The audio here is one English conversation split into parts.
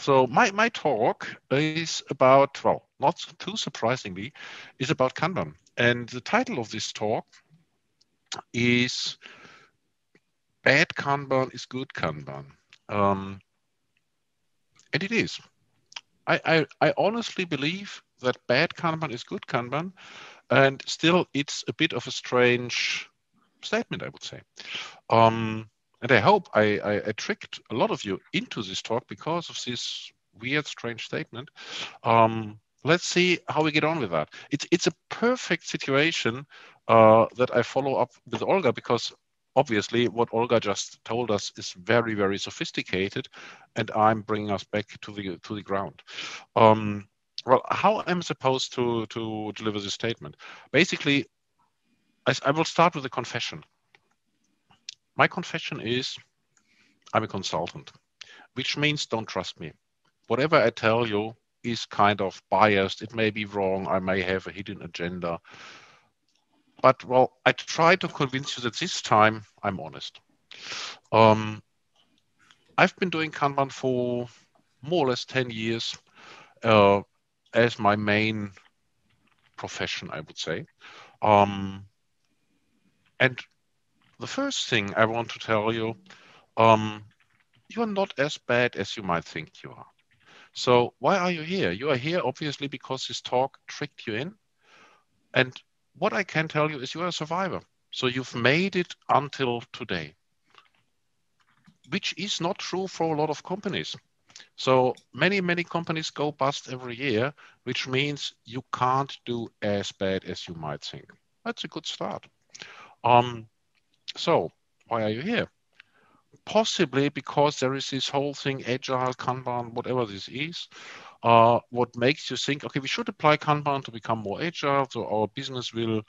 So my talk is about, well, not too surprisingly, is about Kanban. And the title of this talk is Bad Kanban is Good Kanban. Um, and it is. I honestly believe that bad Kanban is good Kanban, and still it's a bit of a strange statement, I would say. And I hope I tricked a lot of you into this talk because of this weird, strange statement. Let's see how we get on with that. It's a perfect situation that I follow up with Olga, because obviously what Olga just told us is very, very sophisticated, and I'm bringing us back to the ground. Well, how am I supposed to deliver this statement? Basically, I will start with a confession. My confession is I'm a consultant, which means don't trust me. Whatever I tell you is kind of biased. It may be wrong. I may have a hidden agenda. But, well, I try to convince you that this time I'm honest. I've been doing Kanban for more or less 10 years as my main profession, I would say. And the first thing I want to tell you, you are not as bad as you might think you are. So why are you here? You are here obviously because this talk tricked you in. And what I can tell you is you are a survivor. So you've made it until today, which is not true for a lot of companies. So many, many companies go bust every year, which means you can't do as bad as you might think. That's a good start. So why are you here? Possibly because there is this whole thing, Agile, Kanban, whatever this is, what makes you think, okay, we should apply Kanban to become more agile, so our business will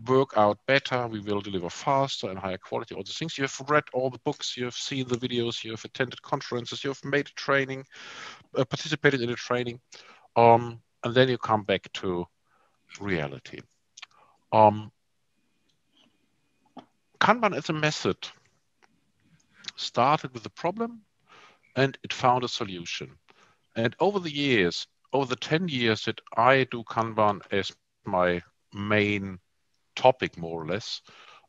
work out better, we will deliver faster and higher quality, all the things. You have read all the books, you have seen the videos, you have attended conferences, you have made training, participated in a training, and then you come back to reality. Kanban as a method started with a problem and it found a solution. And over the years, over the 10 years that I do Kanban as my main topic, more or less,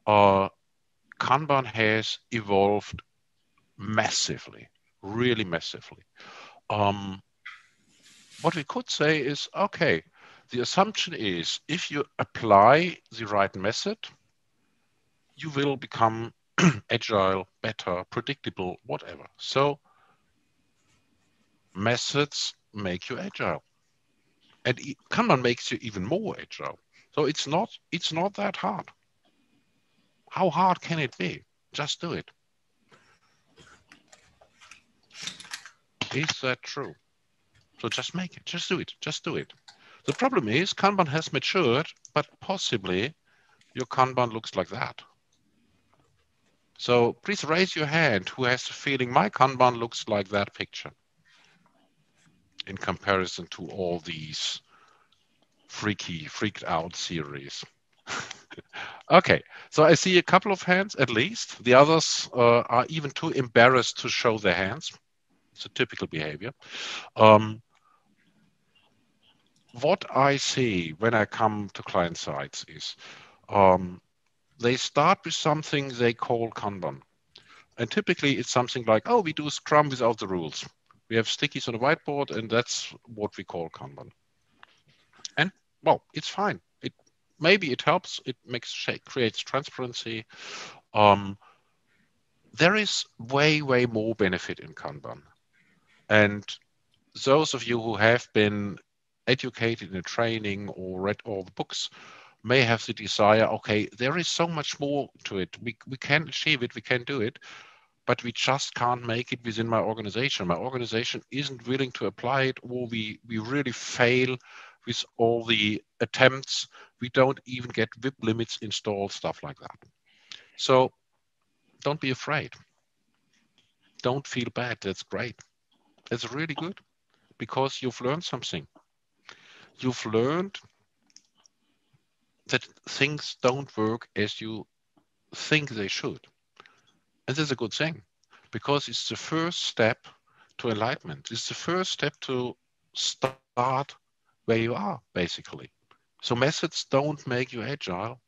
Kanban has evolved massively, really massively. What we could say is, okay, the assumption is if you apply the right method, you will become agile, better, predictable, whatever. So methods make you agile. And Kanban makes you even more agile. So it's not that hard. How hard can it be? Just do it. Is that true? So just make it, just do it, just do it. The problem is Kanban has matured, but possibly your Kanban looks like that. So please raise your hand who has the feeling my Kanban looks like that picture in comparison to all these freaked out series. Okay, so I see a couple of hands at least. The others are even too embarrassed to show their hands. It's a typical behavior. What I see when I come to client sites is they start with something they call Kanban. And typically it's something like, oh, we do Scrum without the rules. We have stickies on a whiteboard and that's what we call Kanban. And, well, it's fine. Maybe it helps. It creates transparency. There is way, way more benefit in Kanban. And those of you who have been educated in a training or read all the books may have the desire, okay, there is so much more to it. We can achieve it, we can do it, but we just can't make it within my organization. My organization isn't willing to apply it, or we really fail with all the attempts. We don't even get W.I.P limits installed, stuff like that. So don't be afraid. Don't feel bad. That's great. That's really good because you've learned something. You've learned that things don't work as you think they should. And that's a good thing because it's the first step to enlightenment. This is the first step to start where you are, basically. So methods don't make you agile.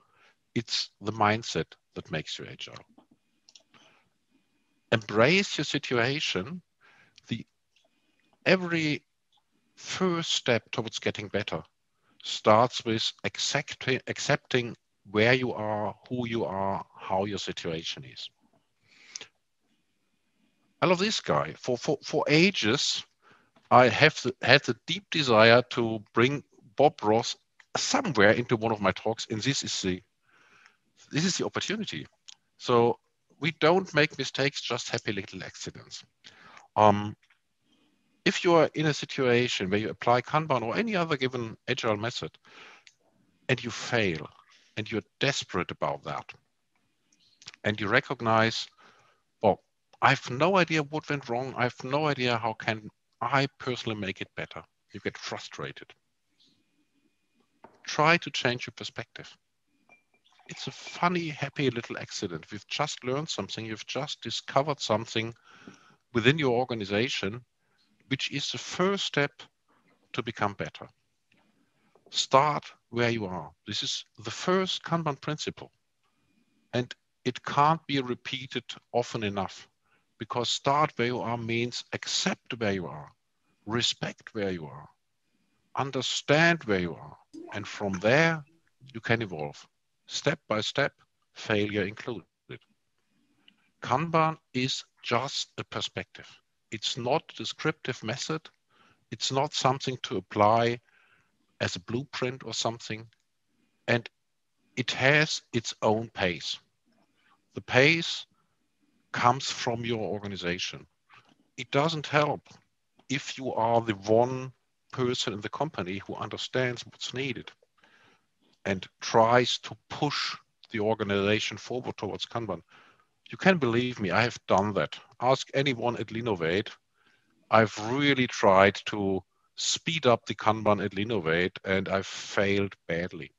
It's the mindset that makes you agile. Embrace your situation. The every first step towards getting better starts with accepting where you are, who you are, how your situation is. I love this guy. For ages, I had the deep desire to bring Bob Ross somewhere into one of my talks, and this is the opportunity. So we don't make mistakes, just happy little accidents. Um, if you are in a situation where you apply Kanban or any other given agile method and you fail and you're desperate about that and you recognize, well, I have no idea what went wrong. I have no idea how can I personally make it better. You get frustrated. Try to change your perspective. It's a funny, happy little accident. We've just learned something. You've just discovered something within your organization, which is the first step to become better. Start where you are. This is the first Kanban principle. And it can't be repeated often enough, because start where you are means accept where you are, respect where you are, understand where you are. And from there, you can evolve step by step, failure included. Kanban is just a perspective. It's not a descriptive method. It's not something to apply as a blueprint or something. And it has its own pace. The pace comes from your organization. It doesn't help if you are the one person in the company who understands what's needed and tries to push the organization forward towards Kanban. You can believe me, I have done that. Ask anyone at Linovate. I've really tried to speed up the Kanban at Linovate and I've failed badly.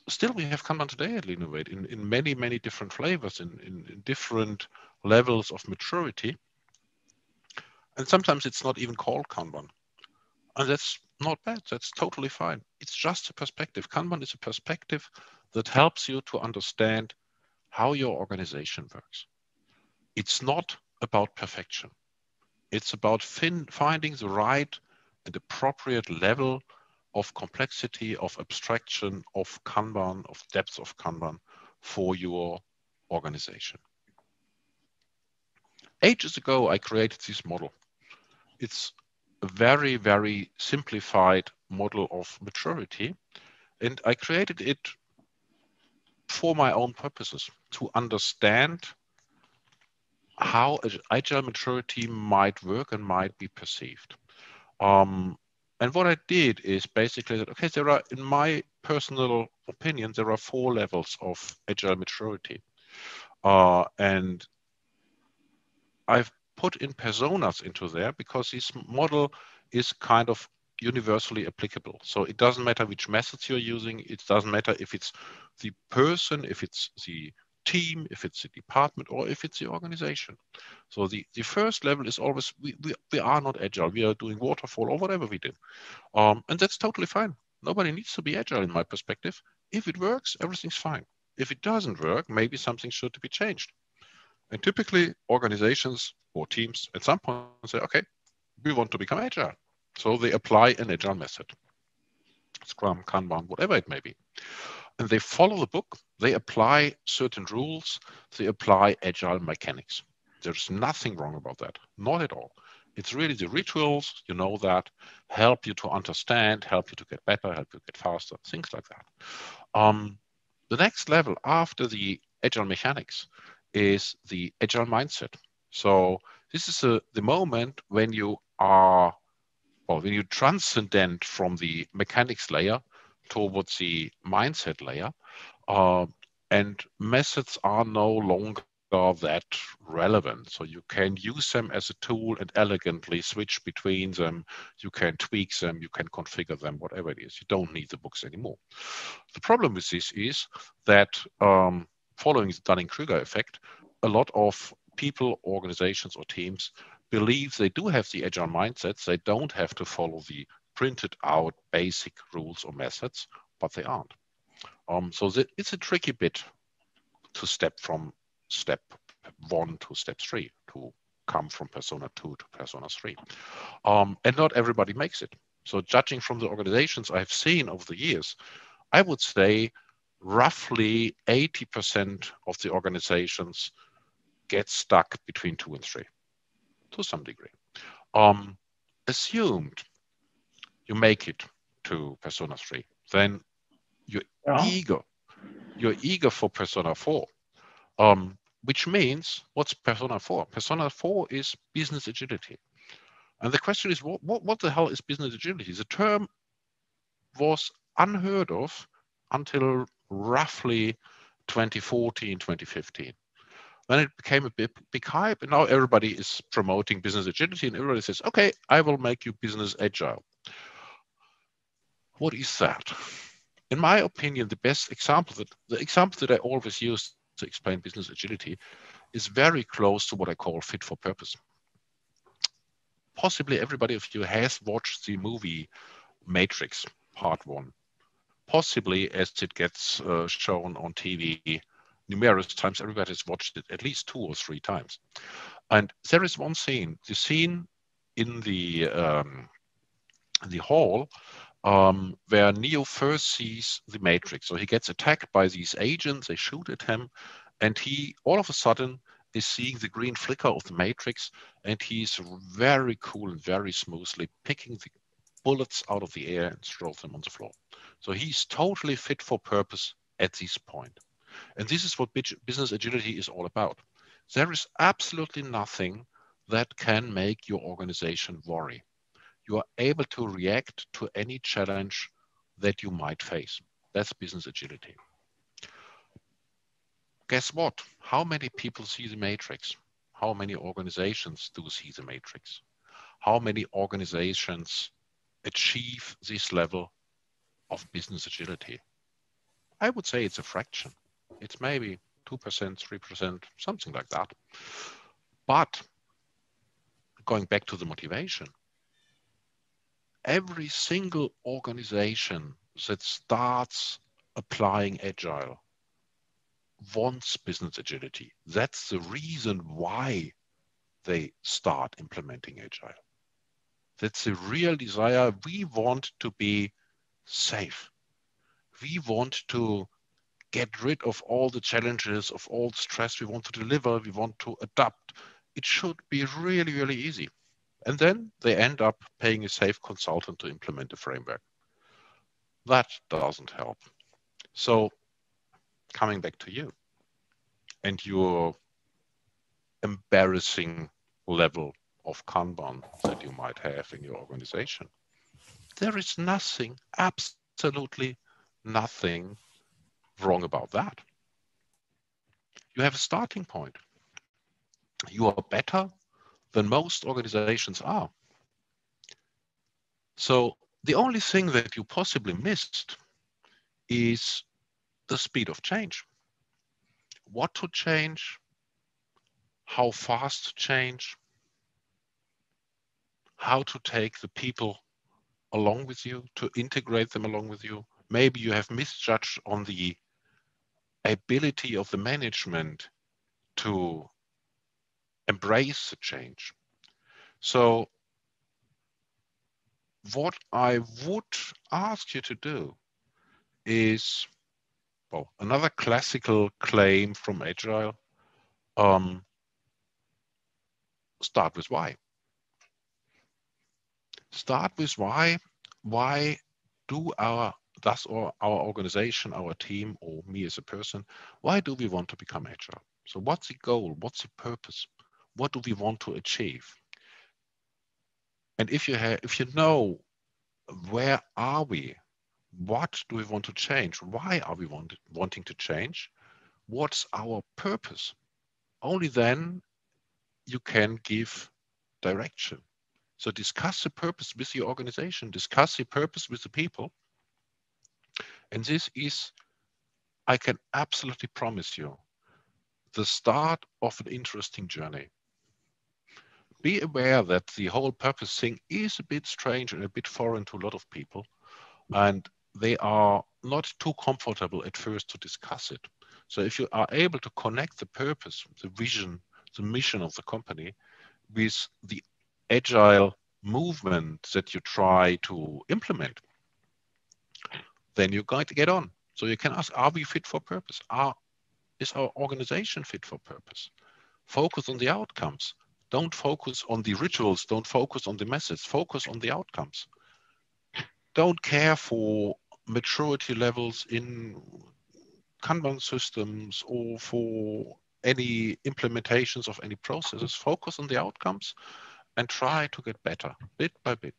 Still, we have Kanban today at Linovate in many, many different flavors, in different levels of maturity. And sometimes it's not even called Kanban. And that's not bad. That's totally fine. It's just a perspective. Kanban is a perspective that helps you to understand how your organization works. It's not about perfection. It's about finding the right and appropriate level of complexity, of abstraction, of Kanban, of depth of Kanban for your organization. Ages ago, I created this model. It's a very, very simplified model of maturity. And I created it for my own purposes, to understand how agile maturity might work and might be perceived. And what I did is basically that, okay, there are, in my personal opinion, there are 4 levels of agile maturity. And I've put in personas into there because this model is kind of universally applicable. So it doesn't matter which methods you're using. It doesn't matter if it's the person, if it's the team, if it's the department, or if it's the organization. So the first level is always, we are not agile. We are doing waterfall or whatever we do. And that's totally fine. Nobody needs to be agile in my perspective. If it works, everything's fine. If it doesn't work, maybe something should be changed. And typically organizations or teams at some point say, okay, we want to become agile. So they apply an agile method, Scrum, Kanban, whatever it may be. And they follow the book, they apply certain rules, they apply agile mechanics. There's nothing wrong about that, not at all. It's really the rituals, you know, that help you to understand, help you to get better, help you get faster, things like that. The next level after the agile mechanics is the agile mindset. So this is the moment when you are, well, when you transcend from the mechanics layer towards the mindset layer, and methods are no longer that relevant. So you can use them as a tool and elegantly switch between them. You can tweak them, you can configure them, whatever it is. You don't need the books anymore. The problem with this is that following the Dunning-Kruger effect, a lot of people, organizations, or teams believe they do have the agile mindsets, they don't have to follow the printed out basic rules or methods, but they aren't. So it's a tricky bit to step from step 1 to step 3, to come from persona 2 to persona 3. And not everybody makes it. So judging from the organizations I've seen over the years, I would say roughly 80% of the organizations get stuck between 2 and 3 to some degree. Assumed you make it to persona 3, then you're eager for persona 4, which means what's persona 4? Persona 4 is business agility. And the question is, what the hell is business agility? The term was unheard of until roughly 2014, 2015. Then it became a big hype, and now everybody is promoting business agility, and everybody says, okay, I will make you business agile. What is that? In my opinion, the best example, the example that I always use to explain business agility is very close to what I call fit for purpose. Possibly everybody of you has watched the movie Matrix Part 1. Possibly as it gets shown on TV numerous times, everybody has watched it at least 2 or 3 times. And there is one scene, the scene in the hall where Neo first sees the Matrix. So he gets attacked by these agents, they shoot at him, and he all of a sudden is seeing the green flicker of the Matrix, and he's very cool and very smoothly picking the bullets out of the air and throws them on the floor. So he's totally fit for purpose at this point. And this is what business agility is all about. There is absolutely nothing that can make your organization worry. You are able to react to any challenge that you might face. That's business agility. Guess what? How many people see the Matrix? How many organizations do see the Matrix? How many organizations achieve this level of business agility? I would say it's a fraction. It's maybe 2%, 3%, something like that. But going back to the motivation, every single organization that starts applying agile wants business agility. That's the reason why they start implementing agile. That's the real desire. We want to be safe. We want to get rid of all the challenges, of all the stress. We want to deliver. We want to adapt. It should be really, really easy. And then they end up paying a safe consultant to implement a framework. That doesn't help. So coming back to you and your embarrassing level of Kanban that you might have in your organization, there is nothing, absolutely nothing wrong about that. You have a starting point. You are better than most organizations are. So the only thing that you possibly missed is the speed of change. What to change, how fast to change, how to take the people along with you, to integrate them along with you. Maybe you have misjudged on the ability of the management to embrace the change. So what I would ask you to do is, well, another classical claim from Agile, start with why. Start with why. Why do our organization, our team, or me as a person, why do we want to become agile? So what's the goal? What's the purpose? What do we want to achieve? And if you know where are we, what do we want to change? Why are we wanting to change? What's our purpose? Only then you can give direction. So discuss the purpose with your organization, discuss the purpose with the people. And this is, I can absolutely promise you, the start of an interesting journey. Be aware that the whole purpose thing is a bit strange and a bit foreign to a lot of people, and they are not too comfortable at first to discuss it. So if you are able to connect the purpose, the vision, the mission of the company with the agile movement that you try to implement, then you're going to get on. So you can ask, are we fit for purpose? Is our organization fit for purpose? Focus on the outcomes. Don't focus on the rituals. Don't focus on the methods. Focus on the outcomes. Don't care for maturity levels in Kanban systems or for any implementations of any processes. Focus on the outcomes and try to get better bit by bit.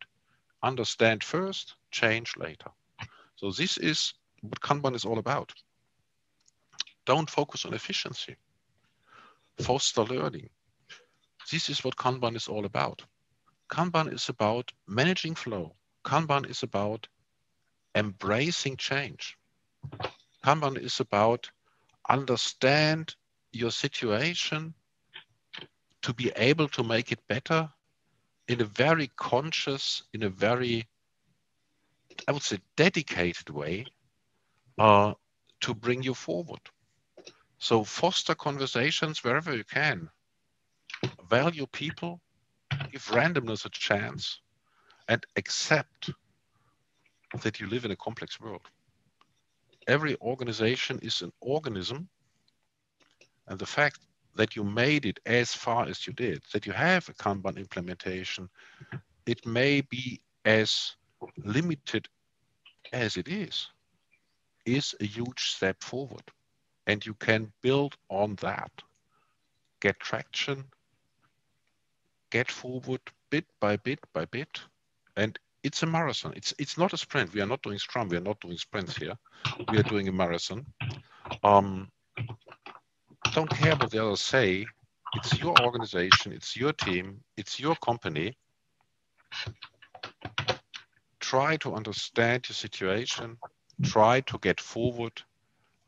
Understand first, change later. So this is what Kanban is all about. Don't focus on efficiency. Foster learning. This is what Kanban is all about. Kanban is about managing flow. Kanban is about embracing change. Kanban is about understand your situation to be able to make it better in a very conscious, in a very, I would say, dedicated way to bring you forward. So foster conversations wherever you can. Value people, give randomness a chance, and accept that you live in a complex world. Every organization is an organism, and the fact that you made it as far as you did, that you have a Kanban implementation, it may be as limited as it is a huge step forward. And you can build on that, get traction, get forward bit by bit by bit. And it's a marathon. It's not a sprint. We are not doing Scrum. We are not doing sprints here. We are doing a marathon. Don't care what the others say. It's your organization. It's your team. It's your company. Try to understand your situation. Try to get forward.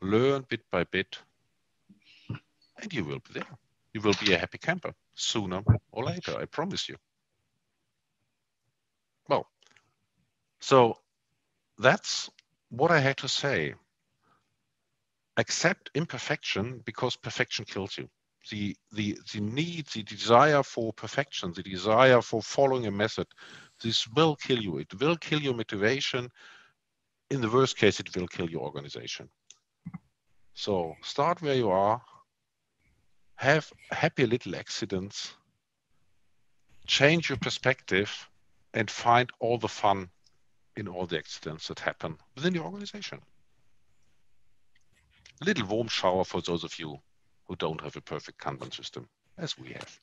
Learn bit by bit. And you will be there. You will be a happy camper sooner or later. I promise you. Well, so that's what I had to say. Accept imperfection because perfection kills you. The need, the desire for perfection, the desire for following a method, this will kill you. It will kill your motivation. In the worst case, it will kill your organization. So start where you are, have happy little accidents, change your perspective, and find all the fun in all the accidents that happen within your organization. A little warm shower for those of you who don't have a perfect Kanban system, as we have.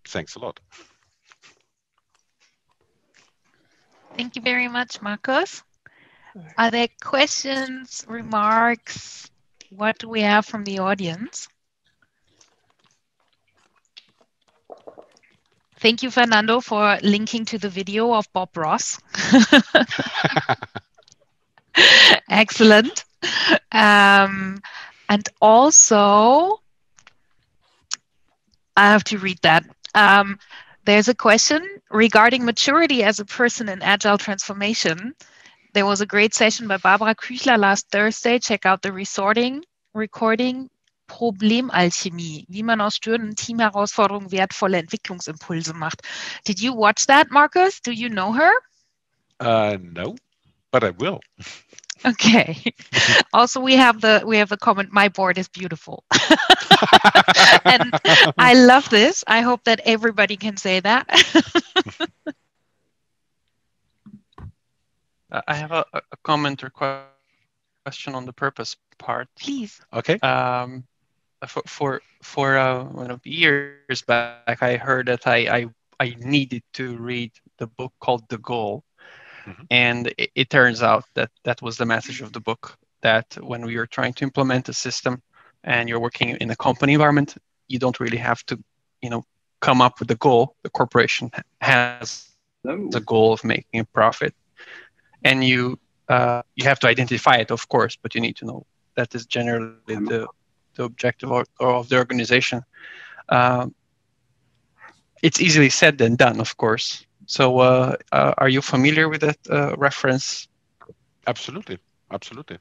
Thanks a lot. Thank you very much, Markus. Are there questions, remarks? What do we have from the audience? Thank you, Fernando, for linking to the video of Bob Ross. Excellent. And also, I have to read that. There's a question regarding maturity as a person in agile transformation. There was a great session by Barbara Küchler last Thursday. Check out the recording. Problemalchemie, wie man aus störenden Teamherausforderungen wertvolle Entwicklungsimpulse macht. Did you watch that, Markus? Do you know her? No, but I will. Okay. Also, we have the comment, my board is beautiful. And I love this. I hope that everybody can say that. I have a comment or question on the purpose part. Please. Okay. For one of the years back, I heard that I needed to read the book called The Goal. Mm-hmm. And it turns out that was the message of the book, that when we are trying to implement a system and you're working in a company environment, you don't really have to, come up with the goal. The corporation has the goal of making a profit. And you have to identify it, of course, but you need to know that is generally the objective or of the organization. It's easily said than done, of course. So are you familiar with that reference? Absolutely. Absolutely.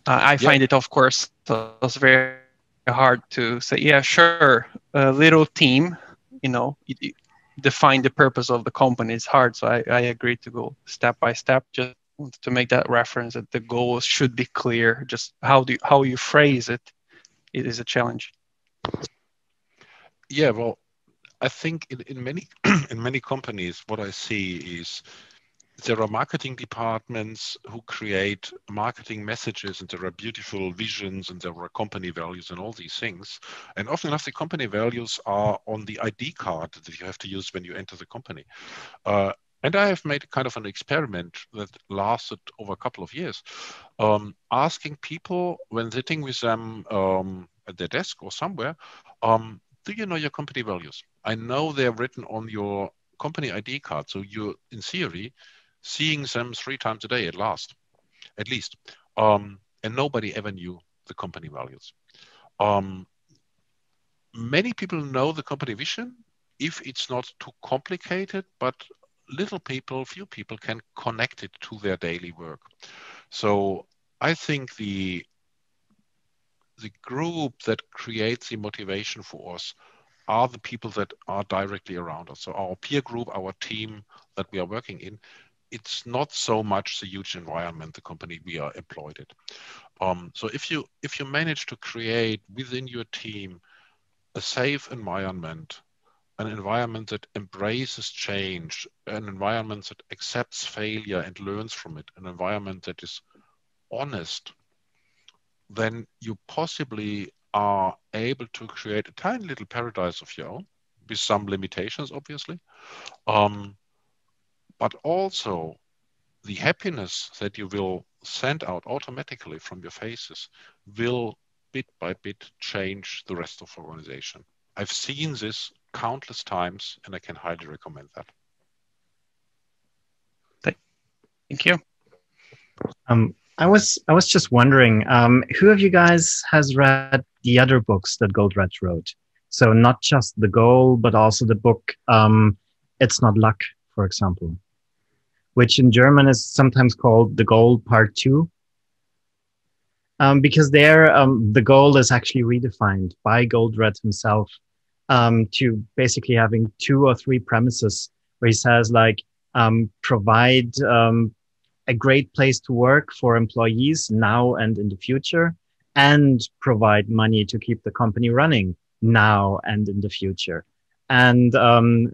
I find it, of course, was very hard to say, yeah, sure, a little team, define the purpose of the company is hard. So I agree to go step by step. Just to make that reference that the goals should be clear. Just how you phrase it, it is a challenge. Yeah, well, I think in many in many companies, what I see is there are marketing departments who create marketing messages, and there are beautiful visions, and there are company values and all these things. And often enough, the company values are on the ID card that you have to use when you enter the company. And I have made kind of an experiment that lasted over a couple of years, asking people when sitting with them at their desk or somewhere, do you know your company values? I know they're written on your company ID card, so you're in theory seeing them 3 times a day at least. And nobody ever knew the company values. Many people know the company vision if it's not too complicated, but few people can connect it to their daily work. So I think the group that creates the motivation for us are the people that are directly around us. So our peer group, our team that we are working in, it's not so much the huge environment, the company we are employed at. So if you manage to create within your team a safe environment, an environment that embraces change, an environment that accepts failure and learns from it, an environment that is honest, then you possibly are able to create a tiny little paradise of your own, with some limitations, obviously. But also the happiness that you will send out automatically from your faces will bit by bit change the rest of the organization. I've seen this countless times, and I can highly recommend that. Thank you. I was just wondering, who of you guys has read the other books that Goldratt wrote? So not just The Goal, but also the book It's Not Luck, for example, which in German is sometimes called The Goal Part 2. Because there, the goal is actually redefined by Goldratt himself to basically having 2 or 3 premises where he says, like, provide a great place to work for employees now and in the future, and provide money to keep the company running now and in the future. And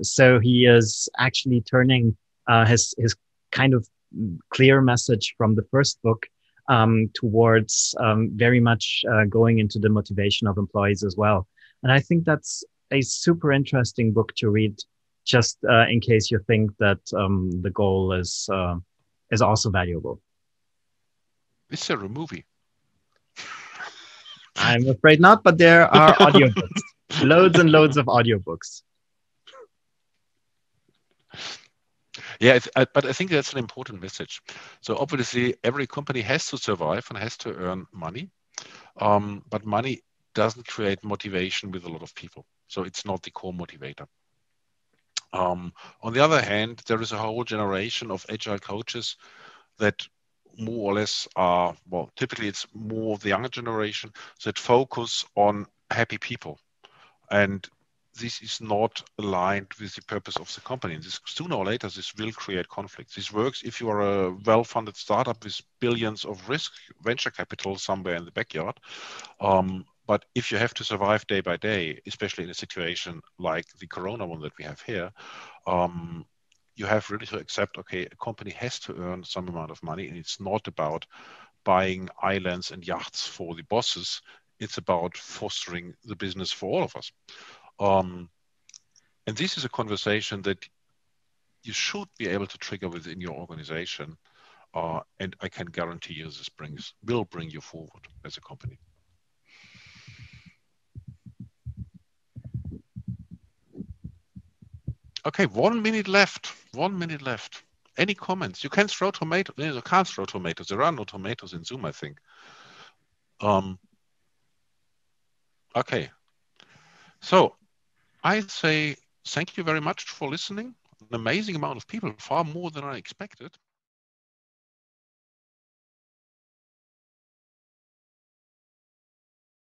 so he is actually turning his kind of clear message from the first book towards very much going into the motivation of employees as well. And I think that's a super interesting book to read, just in case you think that the goal is also valuable. Is there a movie? I'm afraid not, but there are audiobooks, loads and loads of audiobooks. Yeah, but I think that's an important message. So obviously, every company has to survive and has to earn money, but money doesn't create motivation with a lot of people. So it's not the core motivator. On the other hand, there is a whole generation of agile coaches that more or less are, well, typically it's more of the younger generation that focus on happy people. And this is not aligned with the purpose of the company. This, sooner or later, this will create conflicts. This works if you are a well-funded startup with billions of risk, venture capital somewhere in the backyard. But if you have to survive day by day, especially in a situation like the Corona one that we have here, you have really to accept, okay, a company has to earn some amount of money, and it's not about buying islands and yachts for the bosses. It's about fostering the business for all of us. And this is a conversation that you should be able to trigger within your organization. And I can guarantee you this will bring you forward as a company. Okay, 1 minute left. 1 minute left. Any comments? You can throw tomatoes. You can't throw tomatoes. There are no tomatoes in Zoom, I think. Okay. So I say thank you very much for listening. An amazing amount of people, far more than I expected.